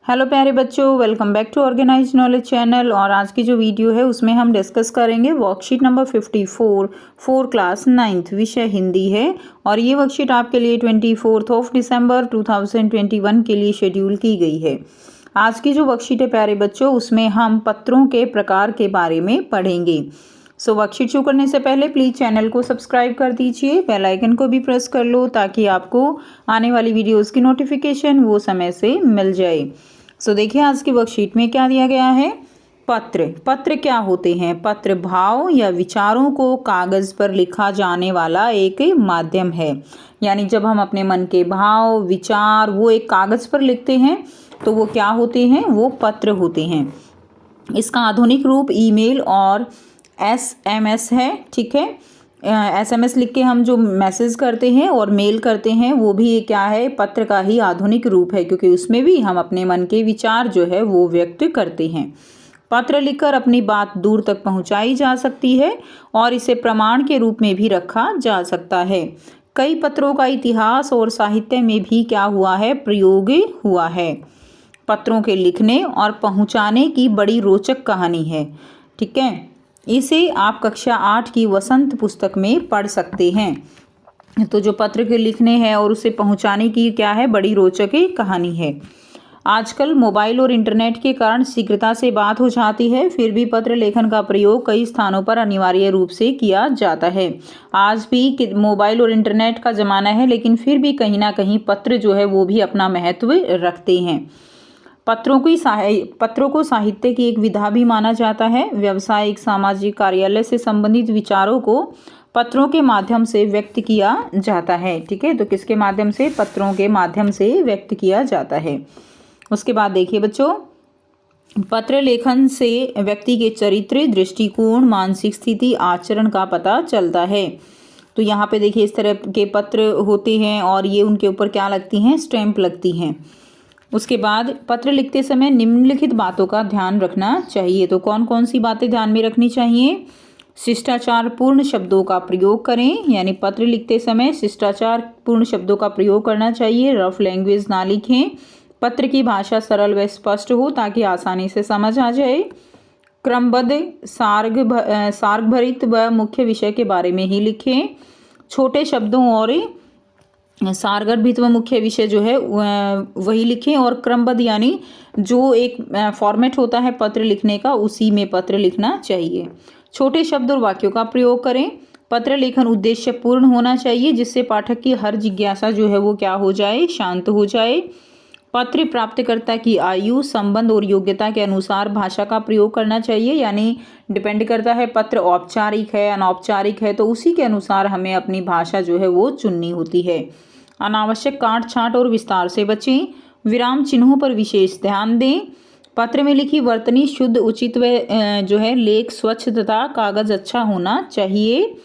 Hello प्यारे बच्चों, welcome back to organise knowledge channel. और आज की जो वीडियो है उसमें हम डिस्कस करेंगे worksheet number 54 four class 9th, विषय हिंदी है। और ये वर्कशीट आपके लिए 24 दिसंबर 2021 के लिए शेड्यूल की गई है। आज की जो वर्कशीट है प्यारे बच्चों, उसमें हम पत्रों के प्रकार के बारे में पढ़ेंगे। वर्कशीट शुरू करने से पहले प्लीज़ चैनल को सब्सक्राइब कर दीजिए, बेल आइकन को भी प्रेस कर लो ताकि आपको आने वाली वीडियोस की नोटिफिकेशन वो समय से मिल जाए। देखिए आज की वर्कशीट में क्या दिया गया है। पत्र क्या होते हैं? पत्र भाव या विचारों को कागज़ पर लिखा जाने वाला एक माध्यम है। यानी जब हम अपने मन के भाव विचार वो एक कागज़ पर लिखते हैं तो वो क्या होते हैं? वो पत्र होते हैं। इसका आधुनिक रूप ईमेल और SMS है। ठीक है, SMS लिख के हम जो मैसेज करते हैं और मेल करते हैं वो भी क्या है? पत्र का ही आधुनिक रूप है, क्योंकि उसमें भी हम अपने मन के विचार जो है वो व्यक्त करते हैं। पत्र लिखकर अपनी बात दूर तक पहुंचाई जा सकती है और इसे प्रमाण के रूप में भी रखा जा सकता है। कई पत्रों का इतिहास और साहित्य में भी क्या हुआ है? प्रयोग हुआ है। पत्रों के लिखने और पहुंचाने की बड़ी रोचक कहानी है। ठीक है, इसे आप कक्षा 8 की वसंत पुस्तक में पढ़ सकते हैं। तो जो पत्र के लिखने हैं और उसे पहुंचाने की क्या है? बड़ी रोचक कहानी है। आजकल मोबाइल और इंटरनेट के कारण शीघ्रता से बात हो जाती है, फिर भी पत्र लेखन का प्रयोग कई स्थानों पर अनिवार्य रूप से किया जाता है। आज भी मोबाइल और इंटरनेट का ज़माना है, लेकिन फिर भी कहीं ना कहीं पत्र जो है वो भी अपना महत्व रखते हैं। पत्रों को साहित्य की एक विधा भी माना जाता है। व्यावसायिक, सामाजिक, कार्यालय से संबंधित विचारों को पत्रों के माध्यम से व्यक्त किया जाता है। ठीक है, तो किसके माध्यम से? पत्रों के माध्यम से व्यक्त किया जाता है। उसके बाद देखिए बच्चों, पत्र लेखन से व्यक्ति के चरित्र, दृष्टिकोण, मानसिक स्थिति, आचरण का पता चलता है। तो यहाँ पे देखिए इस तरह के पत्र होते हैं और ये उनके ऊपर क्या लगती हैं? स्टैंप लगती हैं। उसके बाद पत्र लिखते समय निम्नलिखित बातों का ध्यान रखना चाहिए। तो कौन कौन सी बातें ध्यान में रखनी चाहिए? शिष्टाचार पूर्ण शब्दों का प्रयोग करें, यानी पत्र लिखते समय शिष्टाचार पूर्ण शब्दों का प्रयोग करना चाहिए। रफ लैंग्वेज ना लिखें। पत्र की भाषा सरल व स्पष्ट हो ताकि आसानी से समझ आ जाए। क्रमबद्ध, सार्ग भरित व मुख्य विषय के बारे में ही लिखें। छोटे शब्दों और सारगर्भित व मुख्य विषय जो है वही लिखें। और क्रमबद्ध यानी जो एक फॉर्मेट होता है पत्र लिखने का, उसी में पत्र लिखना चाहिए। छोटे शब्द और वाक्यों का प्रयोग करें। पत्र लेखन उद्देश्य पूर्ण होना चाहिए, जिससे पाठक की हर जिज्ञासा जो है वो क्या हो जाए? शांत हो जाए। पत्र प्राप्तकर्ता की आयु, संबंध और योग्यता के अनुसार भाषा का प्रयोग करना चाहिए। यानी डिपेंड करता है पत्र औपचारिक है अनौपचारिक है, तो उसी के अनुसार हमें अपनी भाषा जो है वो चुननी होती है। अनावश्यक काट छांट और विस्तार से बचें। विराम चिन्हों पर विशेष ध्यान दें। पत्र में लिखी वर्तनी शुद्ध, उचित व जो है लेख स्वच्छ तथा कागज अच्छा होना चाहिए।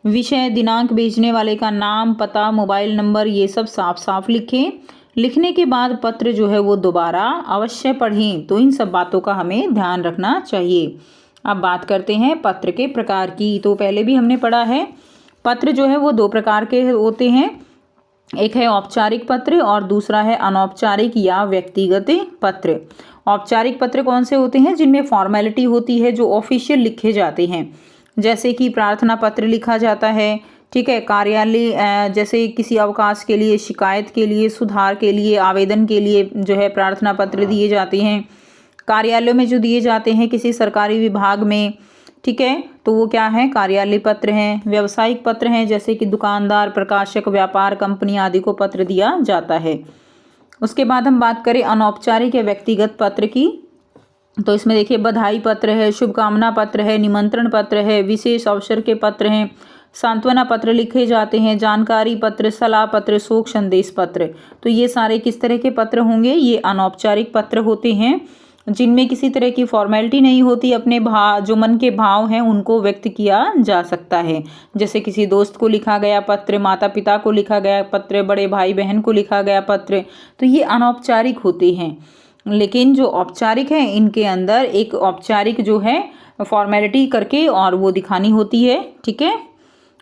विषय, दिनांक, भेजने वाले का नाम, पता, मोबाइल नंबर, ये सब साफ साफ लिखें। लिखने के बाद पत्र जो है वो दोबारा अवश्य पढ़ें। तो इन सब बातों का हमें ध्यान रखना चाहिए। अब बात करते हैं पत्र के प्रकार की। तो पहले भी हमने पढ़ा है, पत्र जो है वो दो प्रकार के होते हैं। एक है औपचारिक पत्र और दूसरा है अनौपचारिक या व्यक्तिगत पत्र। औपचारिक पत्र कौन से होते हैं? जिनमें फॉर्मेलिटी होती है, जो ऑफिशियल लिखे जाते हैं, जैसे कि प्रार्थना पत्र लिखा जाता है। ठीक है, कार्यालय जैसे किसी अवकाश के लिए, शिकायत के लिए, सुधार के लिए, आवेदन के लिए जो है प्रार्थना पत्र दिए जाते हैं। कार्यालयों में जो दिए जाते हैं किसी सरकारी विभाग में, ठीक है, तो वो क्या है? कार्यालय पत्र हैं। व्यावसायिक पत्र हैं, जैसे कि दुकानदार, प्रकाशक, व्यापार कंपनी आदि को पत्र दिया जाता है। उसके बाद हम बात करें अनौपचारिक या व्यक्तिगत पत्र की, तो इसमें देखिए बधाई पत्र है, शुभकामना पत्र है, निमंत्रण पत्र है, विशेष अवसर के पत्र हैं, सांत्वना पत्र लिखे जाते हैं, जानकारी पत्र, सलाह पत्र, शोक संदेश पत्र। तो ये सारे किस तरह के पत्र होंगे? ये अनौपचारिक पत्र होते हैं, जिनमें किसी तरह की फॉर्मेलिटी नहीं होती। अपने जो मन के भाव हैं उनको व्यक्त किया जा सकता है। जैसे किसी दोस्त को लिखा गया पत्र, माता पिता को लिखा गया पत्र, बड़े भाई बहन को लिखा गया पत्र, तो ये अनौपचारिक होते हैं। लेकिन जो औपचारिक है, इनके अंदर एक औपचारिक जो है फॉर्मेलिटी करके और वो दिखानी होती है। ठीक है,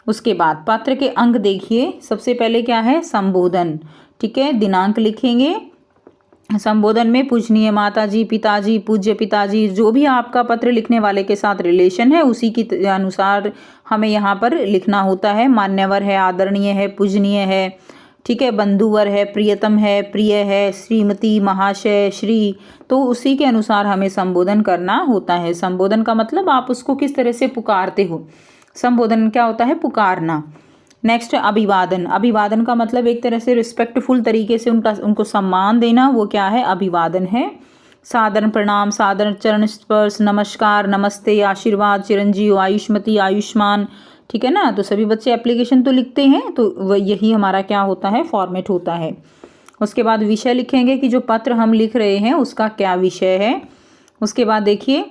उसके बाद पत्र के अंग देखिए। सबसे पहले क्या है? संबोधन। ठीक है, दिनांक लिखेंगे, संबोधन में पूजनीय माताजी, पिताजी, पूज्य पिताजी, जो भी आपका पत्र लिखने वाले के साथ रिलेशन है उसी के अनुसार हमें यहाँ पर लिखना होता है। मान्यवर है, आदरणीय है, पूजनीय है, ठीक है, बंधुवर है, प्रियतम है, प्रिय है, श्रीमती, महाशय, श्री, तो उसी के अनुसार हमें संबोधन करना होता है। संबोधन का मतलब आप उसको किस तरह से पुकारते हो। संबोधन क्या होता है? पुकारना। नेक्स्ट अभिवादन। अभिवादन का मतलब एक तरह से रिस्पेक्टफुल तरीके से उनको सम्मान देना, वो क्या है? अभिवादन है। सादर प्रणाम, सादर चरण स्पर्श, नमस्कार, नमस्ते, आशीर्वाद, चिरंजीव, आयुष्मती, आयुष्मान, ठीक है ना। तो सभी बच्चे एप्लीकेशन तो लिखते हैं, तो यही हमारा क्या होता है? फॉर्मेट होता है। उसके बाद विषय लिखेंगे कि जो पत्र हम लिख रहे हैं उसका क्या विषय है। उसके बाद देखिए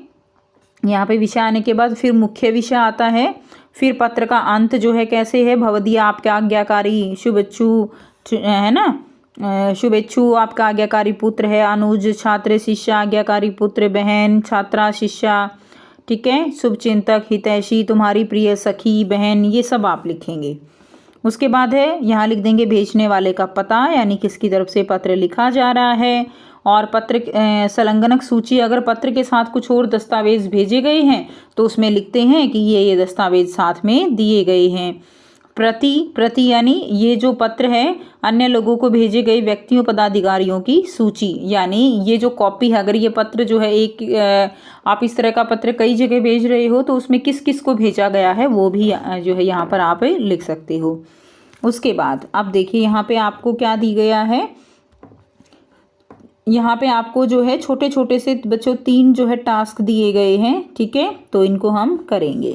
यहाँ पे विषय आने के बाद फिर मुख्य विषय आता है। फिर पत्र का अंत जो है कैसे है? भवदीय आपके आज्ञाकारी, शुभेच्छु, है ना, शुभेच्छु आपका आज्ञाकारी पुत्र है, अनुज छात्र शिष्या, आज्ञाकारी पुत्र बहन छात्रा शिष्या, ठीक है, शुभचिंतक हितैषी तुम्हारी प्रिय सखी बहन, ये सब आप लिखेंगे। उसके बाद है यहाँ लिख देंगे भेजने वाले का पता, यानी किसकी तरफ से पत्र लिखा जा रहा है। और पत्र संलग्नक सूची, अगर पत्र के साथ कुछ और दस्तावेज भेजे गए हैं तो उसमें लिखते हैं कि ये दस्तावेज साथ में दिए गए हैं। प्रति यानी ये जो पत्र है अन्य लोगों को भेजे गए व्यक्तियों पदाधिकारियों की सूची, यानी ये जो कॉपी है, अगर ये पत्र जो है आप इस तरह का पत्र कई जगह भेज रहे हो तो उसमें किस किस को भेजा गया है वो भी जो है यहाँ पर आप लिख सकते हो। उसके बाद अब देखिए यहाँ पे आपको क्या दी गया है। यहाँ पे आपको जो है छोटे छोटे से बच्चों 3 जो है टास्क दिए गए हैं, ठीक है, तो इनको हम करेंगे।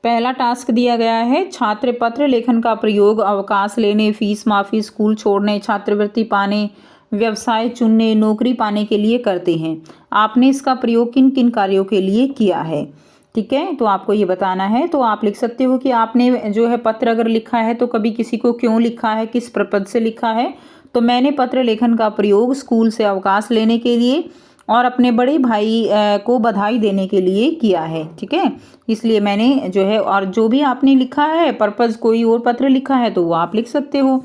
पहला टास्क दिया गया है छात्र पत्र लेखन का प्रयोग अवकाश लेने, फीस माफ़ी, स्कूल छोड़ने, छात्रवृत्ति पाने, व्यवसाय चुनने, नौकरी पाने के लिए करते हैं। आपने इसका प्रयोग किन किन कार्यों के लिए किया है, ठीक है, तो आपको ये बताना है। तो आप लिख सकते हो कि आपने जो है पत्र अगर लिखा है तो कभी किसी को क्यों लिखा है, किस पर्पज से लिखा है। तो मैंने पत्र लेखन का प्रयोग स्कूल से अवकाश लेने के लिए और अपने बड़े भाई को बधाई देने के लिए किया है, ठीक है, इसलिए मैंने जो है, और जो भी आपने लिखा है पर्पज़ कोई और पत्र लिखा है तो वो आप लिख सकते हो।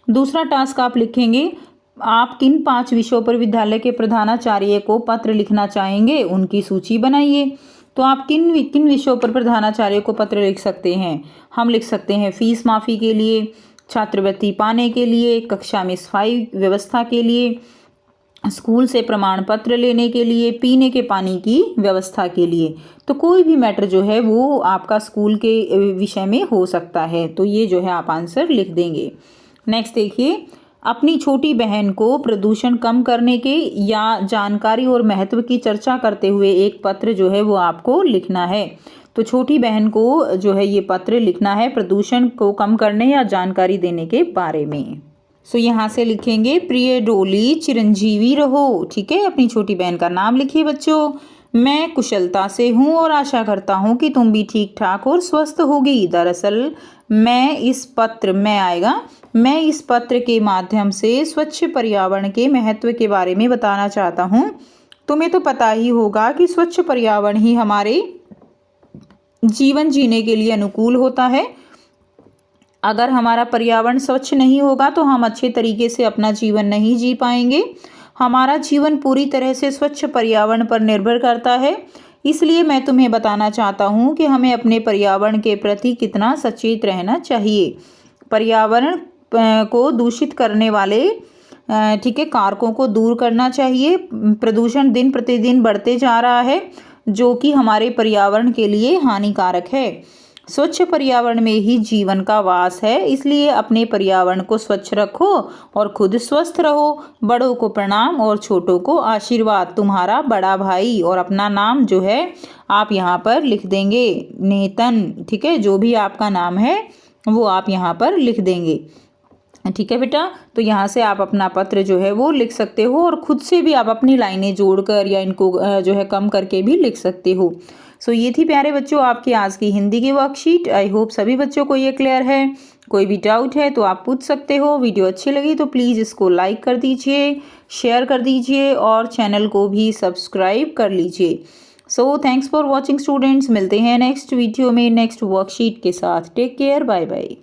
दूसरा टास्क आप लिखेंगे आप किन 5 विषयों पर विद्यालय के प्रधानाचार्य को पत्र लिखना चाहेंगे, उनकी सूची बनाइए। तो आप किन किन विषयों पर प्रधानाचार्य को पत्र लिख सकते हैं? हम लिख सकते हैं फीस माफ़ी के लिए, छात्रवृत्ति पाने के लिए, कक्षा में सफाई व्यवस्था के लिए, स्कूल से प्रमाण पत्र लेने के लिए, पीने के पानी की व्यवस्था के लिए। तो कोई भी मैटर जो है वो आपका स्कूल के विषय में हो सकता है, तो ये जो है आप आंसर लिख देंगे। नेक्स्ट देखिए, अपनी छोटी बहन को प्रदूषण कम करने के या जानकारी और महत्व की चर्चा करते हुए एक पत्र जो है वो आपको लिखना है। तो छोटी बहन को जो है ये पत्र लिखना है प्रदूषण को कम करने या जानकारी देने के बारे में। सो यहाँ से लिखेंगे प्रिय डोली चिरंजीवी रहो, ठीक है, अपनी छोटी बहन का नाम लिखिए बच्चों। मैं कुशलता से हूँ और आशा करता हूँ कि तुम भी ठीक ठाक और स्वस्थ होगी। दरअसल मैं इस पत्र के माध्यम से स्वच्छ पर्यावरण के महत्व के बारे में बताना चाहता हूँ। तुम्हें तो पता ही होगा कि स्वच्छ पर्यावरण ही हमारे जीवन जीने के लिए अनुकूल होता है। अगर हमारा पर्यावरण स्वच्छ नहीं होगा तो हम अच्छे तरीके से अपना जीवन नहीं जी पाएंगे। हमारा जीवन पूरी तरह से स्वच्छ पर्यावरण पर निर्भर करता है। इसलिए मैं तुम्हें बताना चाहता हूँ कि हमें अपने पर्यावरण के प्रति कितना सचेत रहना चाहिए। पर्यावरण को दूषित करने वाले ठीक है कारकों को दूर करना चाहिए। प्रदूषण दिन प्रतिदिन बढ़ते जा रहा है जो कि हमारे पर्यावरण के लिए हानिकारक है। स्वच्छ पर्यावरण में ही जीवन का वास है, इसलिए अपने पर्यावरण को स्वच्छ रखो और खुद स्वस्थ रहो। बड़ों को प्रणाम और छोटों को आशीर्वाद। तुम्हारा बड़ा भाई, और अपना नाम जो है आप यहाँ पर लिख देंगे नेतन, ठीक है, जो भी आपका नाम है वो आप यहाँ पर लिख देंगे, ठीक है बेटा। तो यहाँ से आप अपना पत्र जो है वो लिख सकते हो और खुद से भी आप अपनी लाइनें जोड़कर या इनको जो है कम करके भी लिख सकते हो। सो ये थी प्यारे बच्चों आपकी आज की हिंदी की वर्कशीट। आई होप सभी बच्चों को ये क्लियर है। कोई भी डाउट है तो आप पूछ सकते हो। वीडियो अच्छी लगी तो प्लीज़ इसको लाइक कर दीजिए, शेयर कर दीजिए और चैनल को भी सब्सक्राइब कर लीजिए। So thanks for watching students. मिलते हैं नेक्स्ट वीडियो में नेक्स्ट वर्कशीट के साथ। Take care, bye bye.